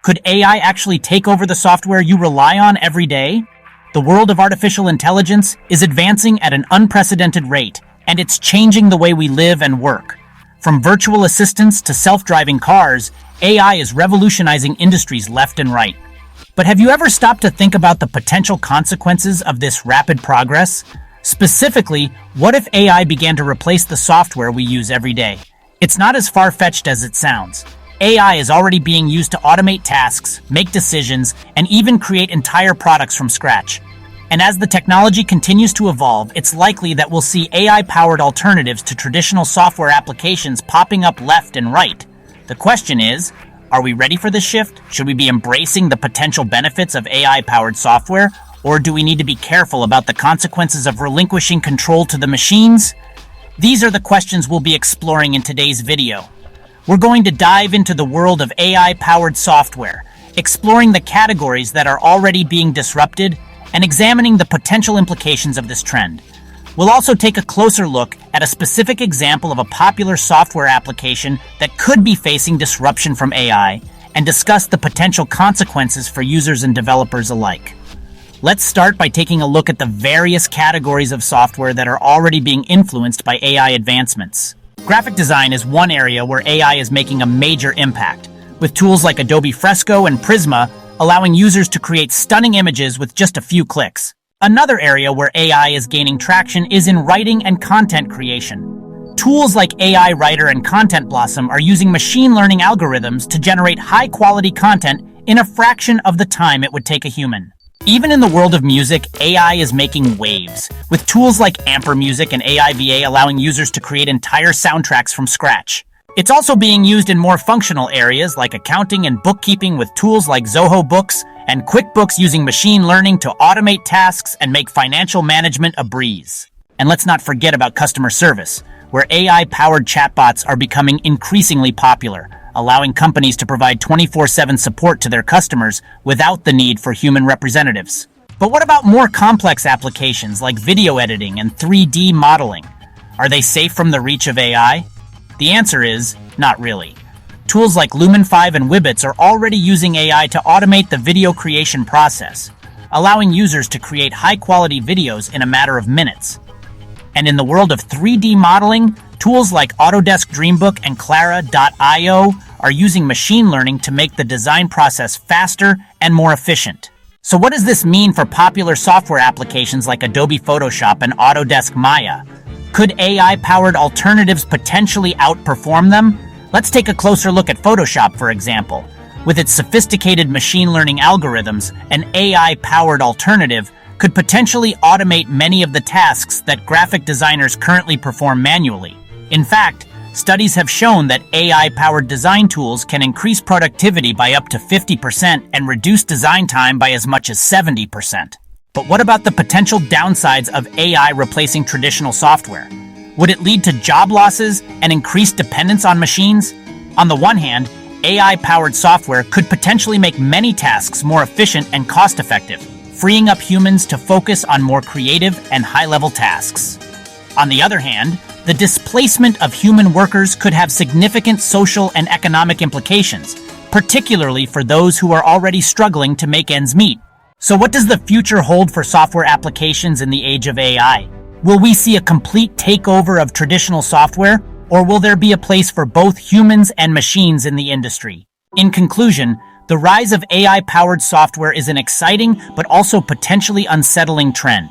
Could AI actually take over the software you rely on every day? The world of artificial intelligence is advancing at an unprecedented rate, and it's changing the way we live and work. From virtual assistants to self-driving cars, AI is revolutionizing industries left and right. But have you ever stopped to think about the potential consequences of this rapid progress? Specifically, what if AI began to replace the software we use every day? It's not as far-fetched as it sounds. AI is already being used to automate tasks, make decisions, and even create entire products from scratch. And as the technology continues to evolve, it's likely that we'll see AI-powered alternatives to traditional software applications popping up left and right. The question is, are we ready for this shift? Should we be embracing the potential benefits of AI-powered software, or do we need to be careful about the consequences of relinquishing control to the machines? These are the questions we'll be exploring in today's video. We're going to dive into the world of AI-powered software, exploring the categories that are already being disrupted, and examining the potential implications of this trend. We'll also take a closer look at a specific example of a popular software application that could be facing disruption from AI, and discuss the potential consequences for users and developers alike. Let's start by taking a look at the various categories of software that are already being influenced by AI advancements. Graphic design is one area where AI is making a major impact, with tools like Adobe Fresco and Prisma allowing users to create stunning images with just a few clicks. Another area where AI is gaining traction is in writing and content creation. Tools like AI Writer and Content Blossom are using machine learning algorithms to generate high-quality content in a fraction of the time it would take a human. Even in the world of music, AI is making waves, with tools like Amper Music and AIVA allowing users to create entire soundtracks from scratch. It's also being used in more functional areas like accounting and bookkeeping with tools like Zoho Books and QuickBooks using machine learning to automate tasks and make financial management a breeze. And let's not forget about customer service, where AI-powered chatbots are becoming increasingly popular, allowing companies to provide 24/7 support to their customers without the need for human representatives. But what about more complex applications like video editing and 3D modeling? Are they safe from the reach of AI? The answer is, not really. Tools like Lumen 5 and Wibbits are already using AI to automate the video creation process, allowing users to create high-quality videos in a matter of minutes. And in the world of 3D modeling, tools like Autodesk Dreambook and Clara.io are using machine learning to make the design process faster and more efficient. So what does this mean for popular software applications like Adobe Photoshop and Autodesk Maya? Could AI-powered alternatives potentially outperform them? Let's take a closer look at Photoshop, for example. With its sophisticated machine learning algorithms, an AI-powered alternative could potentially automate many of the tasks that graphic designers currently perform manually. In fact, studies have shown that AI-powered design tools can increase productivity by up to 50% and reduce design time by as much as 70%. But what about the potential downsides of AI replacing traditional software? Would it lead to job losses and increased dependence on machines? On the one hand, AI-powered software could potentially make many tasks more efficient and cost-effective, freeing up humans to focus on more creative and high-level tasks. On the other hand, the displacement of human workers could have significant social and economic implications, particularly for those who are already struggling to make ends meet. So what does the future hold for software applications in the age of AI? Will we see a complete takeover of traditional software, or will there be a place for both humans and machines in the industry? In conclusion, the rise of AI-powered software is an exciting but also potentially unsettling trend.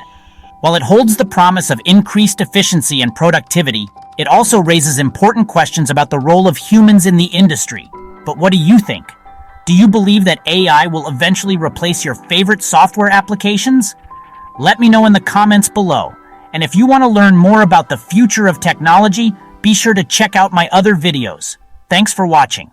While it holds the promise of increased efficiency and productivity, it also raises important questions about the role of humans in the industry. But what do you think? Do you believe that AI will eventually replace your favorite software applications? Let me know in the comments below. And if you want to learn more about the future of technology, be sure to check out my other videos. Thanks for watching.